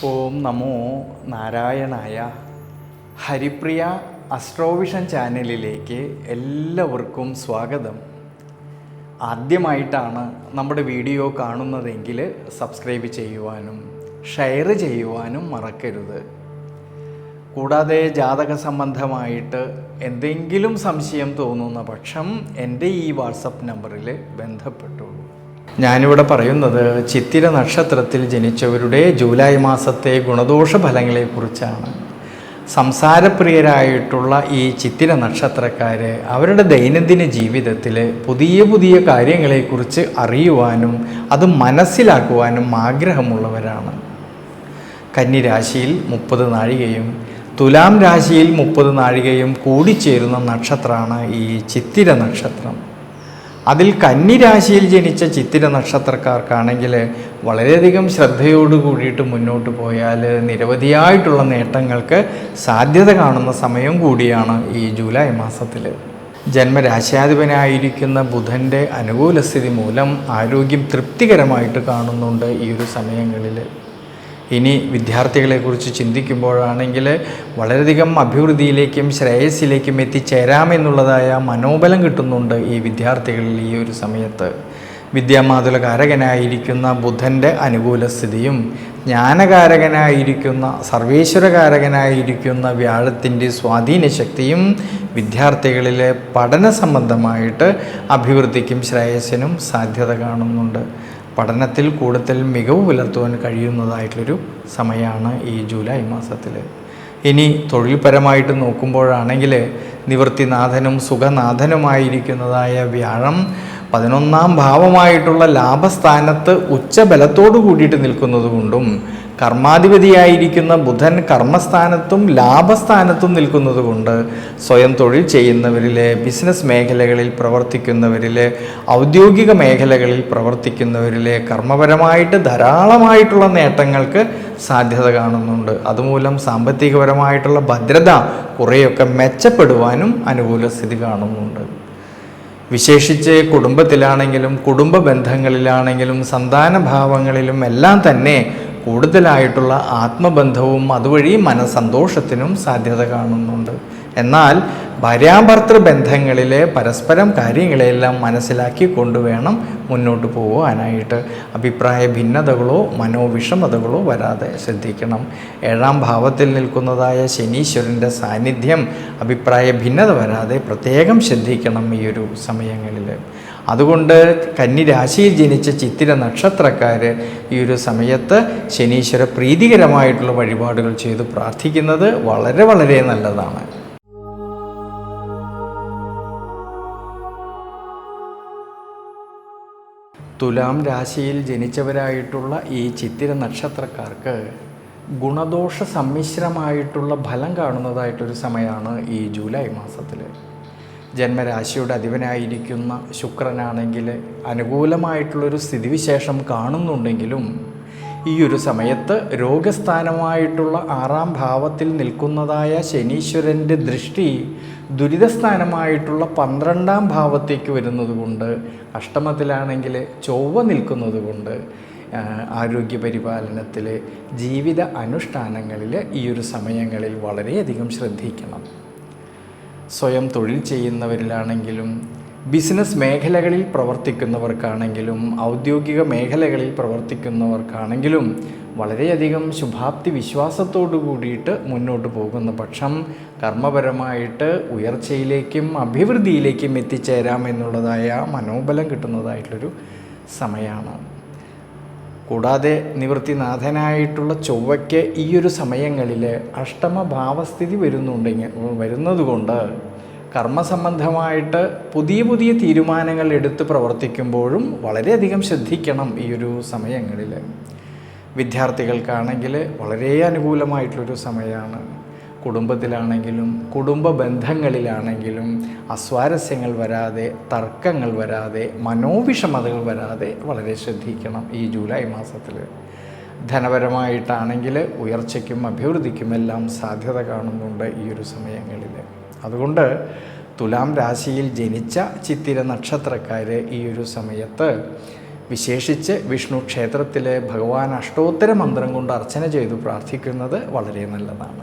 ഓം നമോ നാരായണായ. ഹരിപ്രിയ അസ്ട്രോവിഷൻ ചാനലിലേക്ക് എല്ലാവർക്കും സ്വാഗതം. ആദ്യമായിട്ടാണ് നമ്മുടെ വീഡിയോ കാണുന്നതെങ്കിൽ സബ്സ്ക്രൈബ് ചെയ്യുവാനും ഷെയർ ചെയ്യുവാനും മറക്കരുത്. കൂടാതെ ജാതക സംബന്ധമായിട്ട് എന്തെങ്കിലും സംശയം തോന്നുന്ന പക്ഷം എൻ്റെ ഈ വാട്സപ്പ് നമ്പറിൽ ബന്ധപ്പെട്ടോളൂ. ഞാനിവിടെ പറയുന്നത് ചിത്തിര നക്ഷത്രത്തിൽ ജനിച്ചവരുടെ ജൂലൈ മാസത്തെ ഗുണദോഷ ഫലങ്ങളെക്കുറിച്ചാണ്. സംസാരപ്രിയരായിട്ടുള്ള ഈ ചിത്തിര നക്ഷത്രക്കാർ അവരുടെ ദൈനംദിന ജീവിതത്തിൽ പുതിയ പുതിയ കാര്യങ്ങളെക്കുറിച്ച് അറിയുവാനും അത് മനസ്സിലാക്കുവാനും ആഗ്രഹമുള്ളവരാണ്. കന്നിരാശിയിൽ 30 നാഴികയും തുലാം രാശിയിൽ 30 നാഴികയും കൂടിച്ചേരുന്ന നക്ഷത്രമാണ് ഈ ചിത്തിര നക്ഷത്രം. അതിൽ കന്നിരാശിയിൽ ജനിച്ച ചിത്തിര നക്ഷത്രക്കാർക്കാണെങ്കിൽ വളരെയധികം ശ്രദ്ധയോട് കൂടിയിട്ട് മുന്നോട്ട് പോയാൽ നിരവധിയായിട്ടുള്ള നേട്ടങ്ങൾക്ക് സാധ്യത കാണുന്ന സമയം കൂടിയാണ് ഈ ജൂലൈ മാസത്തിൽ. ജന്മരാശ്യാധിപനായിരിക്കുന്ന ബുധൻ്റെ അനുകൂല സ്ഥിതി മൂലം ആരോഗ്യം തൃപ്തികരമായിട്ട് കാണുന്നുണ്ട് ഈ ഒരു സമയങ്ങളിൽ. ഇനി വിദ്യാർത്ഥികളെക്കുറിച്ച് ചിന്തിക്കുമ്പോഴാണെങ്കിൽ വളരെയധികം അഭിവൃദ്ധിയിലേക്കും ശ്രേയസ്സിലേക്കും എത്തിച്ചേരാമെന്നുള്ളതായ മനോബലം കിട്ടുന്നുണ്ട് ഈ വിദ്യാർത്ഥികളിൽ ഈ ഒരു സമയത്ത്. വിദ്യാമാതുലകാരകനായിരിക്കുന്ന ബുധൻ്റെ അനുകൂല സ്ഥിതിയും ജ്ഞാനകാരകനായിരിക്കുന്ന സർവേശ്വരകാരകനായിരിക്കുന്ന വ്യാഴത്തിൻ്റെ സ്വാധീന ശക്തിയും വിദ്യാർത്ഥികളിലെ പഠന സംബന്ധമായിട്ട് അഭിവൃദ്ധിക്കും ശ്രേയസ്സിനും സാധ്യത കാണുന്നുണ്ട്. പഠനത്തിൽ കൂടുതൽ മികവ് പുലർത്തുവാൻ കഴിയുന്നതായിട്ടുള്ളൊരു സമയമാണ് ഈ ജൂലൈ മാസത്തിൽ. ഇനി തൊഴിൽപരമായിട്ട് നോക്കുമ്പോഴാണെങ്കിൽ നിവൃത്തിനാഥനും സുഖനാഥനുമായിരിക്കുന്നതായ വ്യാഴം 11ാം ഭാവമായിട്ടുള്ള ലാഭസ്ഥാനത്ത് ഉച്ചബലത്തോടു കൂടിയിട്ട് നിൽക്കുന്നത് കൊണ്ടും കർമാധിപതിയായിരിക്കുന്ന ബുധൻ കർമ്മസ്ഥാനത്തും ലാഭസ്ഥാനത്തും നിൽക്കുന്നത് കൊണ്ട് സ്വയം തൊഴിൽ ചെയ്യുന്നവരിൽ, ബിസിനസ് മേഖലകളിൽ പ്രവർത്തിക്കുന്നവരിൽ, ഔദ്യോഗിക മേഖലകളിൽ പ്രവർത്തിക്കുന്നവരിൽ കർമ്മപരമായിട്ട് ധാരാളമായിട്ടുള്ള നേട്ടങ്ങൾക്ക് സാധ്യത കാണുന്നുണ്ട്. അതുമൂലം സാമ്പത്തികപരമായിട്ടുള്ള ഭദ്രത കുറേയൊക്കെ മെച്ചപ്പെടുവാനും അനുകൂല സ്ഥിതി കാണുന്നുണ്ട്. വിശേഷിച്ച് കുടുംബത്തിലാണെങ്കിലും കുടുംബ ബന്ധങ്ങളിലാണെങ്കിലും സന്താനഭാവങ്ങളിലും എല്ലാം തന്നെ കൂടുതലായിട്ടുള്ള ആത്മബന്ധവും അതുവഴി മനസ്സന്തോഷത്തിനും സാധ്യത കാണുന്നുണ്ട്. എന്നാൽ ഭാര്യാഭർത്തൃ ബന്ധങ്ങളിലെ പരസ്പരം കാര്യങ്ങളെല്ലാം മനസ്സിലാക്കി കൊണ്ടുവേണം മുന്നോട്ട് പോകാനായിട്ട്. അഭിപ്രായ ഭിന്നതകളോ മനോവിഷമതകളോ വരാതെ ശ്രദ്ധിക്കണം. 7ാം ഭാവത്തിൽ നിൽക്കുന്നതായ ശനീശ്വരൻ്റെ സാന്നിധ്യം അഭിപ്രായ ഭിന്നത വരാതെ പ്രത്യേകം ശ്രദ്ധിക്കണം ഈ ഒരു സമയങ്ങളിൽ. അതുകൊണ്ട് കന്നിരാശിയിൽ ജനിച്ച ചിത്തിര നക്ഷത്രക്കാർ ഈ ഒരു സമയത്ത് ശനീശ്വര പ്രീതികരമായിട്ടുള്ള വഴിപാടുകൾ ചെയ്ത് പ്രാർത്ഥിക്കുന്നത് വളരെ വളരെ നല്ലതാണ്. തുലാം രാശിയിൽ ജനിച്ചവരായിട്ടുള്ള ഈ ചിത്തിര നക്ഷത്രക്കാർക്ക് ഗുണദോഷ സമ്മിശ്രമായിട്ടുള്ള ഫലം കാണുന്നതായിട്ടൊരു സമയമാണ് ഈ ജൂലൈ മാസത്തിൽ. ജന്മരാശിയുടെ അധിപനായിരിക്കുന്ന ശുക്രനാണെങ്കിൽ അനുകൂലമായിട്ടുള്ളൊരു സ്ഥിതിവിശേഷം കാണുന്നുണ്ടെങ്കിലും ഈ ഒരു സമയത്ത് രോഗസ്ഥാനമായിട്ടുള്ള 6ാം ഭാവത്തിൽ നിൽക്കുന്നതായ ശനീശ്വരൻ്റെ ദൃഷ്ടി ദുരിതസ്ഥാനമായിട്ടുള്ള 12ാം ഭാവത്തേക്ക് വരുന്നത് കൊണ്ട്, അഷ്ടമത്തിലാണെങ്കിൽ ചൊവ്വ നിൽക്കുന്നത് കൊണ്ട് ആരോഗ്യപരിപാലനത്തിൽ, ജീവിത അനുഷ്ഠാനങ്ങളിൽ ഈ ഒരു സമയങ്ങളിൽ വളരെയധികം ശ്രദ്ധിക്കണം. സ്വയം തൊഴിൽ ചെയ്യുന്നവരിലാണെങ്കിലും ബിസിനസ് മേഖലകളിൽ പ്രവർത്തിക്കുന്നവർക്കാണെങ്കിലും ഔദ്യോഗിക മേഖലകളിൽ പ്രവർത്തിക്കുന്നവർക്കാണെങ്കിലും വളരെയധികം ശുഭാപ്തി വിശ്വാസത്തോടു കൂടിയിട്ട് മുന്നോട്ട് പോകുന്ന പക്ഷം കർമ്മപരമായിട്ട് ഉയർച്ചയിലേക്കും അഭിവൃദ്ധിയിലേക്കും എത്തിച്ചേരാമെന്നുള്ളതായ മനോബലം കിട്ടുന്നതായിട്ടുള്ളൊരു സമയമാണ്. കൂടാതെ നിവൃത്തിനാഥനായിട്ടുള്ള ചൊവ്വയ്ക്ക് ഈ ഒരു സമയങ്ങളിൽ അഷ്ടമഭാവസ്ഥിതി വരുന്നതുകൊണ്ട് കർമ്മസംബന്ധമായിട്ട് പുതിയ പുതിയ തീരുമാനങ്ങൾ എടുത്ത് പ്രവർത്തിക്കുമ്പോഴും വളരെയധികം ശ്രദ്ധിക്കണം ഈ ഒരു സമയങ്ങളിൽ. വിദ്യാർത്ഥികൾക്കാണെങ്കിൽ വളരെ അനുകൂലമായിട്ടുള്ളൊരു സമയമാണ്. കുടുംബത്തിലാണെങ്കിലും കുടുംബ ബന്ധങ്ങളിലാണെങ്കിലും അസ്വാരസ്യങ്ങൾ വരാതെ, തർക്കങ്ങൾ വരാതെ, മനോവിഷമതകൾ വരാതെ വളരെ ശ്രദ്ധിക്കണം ഈ ജൂലൈ മാസത്തിൽ. ധനപരമായിട്ടാണെങ്കിൽ ഉയർച്ചയ്ക്കും അഭിവൃദ്ധിക്കുമെല്ലാം സാധ്യത കാണുന്നുണ്ട് ഈ ഒരു സമയങ്ങളിൽ. അതുകൊണ്ട് തുലാം രാശിയിൽ ജനിച്ച ചിത്തിര നക്ഷത്രക്കാർ ഈ ഒരു സമയത്ത് വിശേഷിച്ച് വിഷ്ണു ക്ഷേത്രത്തിൽ ഭഗവാൻ അഷ്ടോത്തര മന്ത്രം കൊണ്ട് അർച്ചന ചെയ്തു പ്രാർത്ഥിക്കുന്നത് വളരെ നല്ലതാണ്.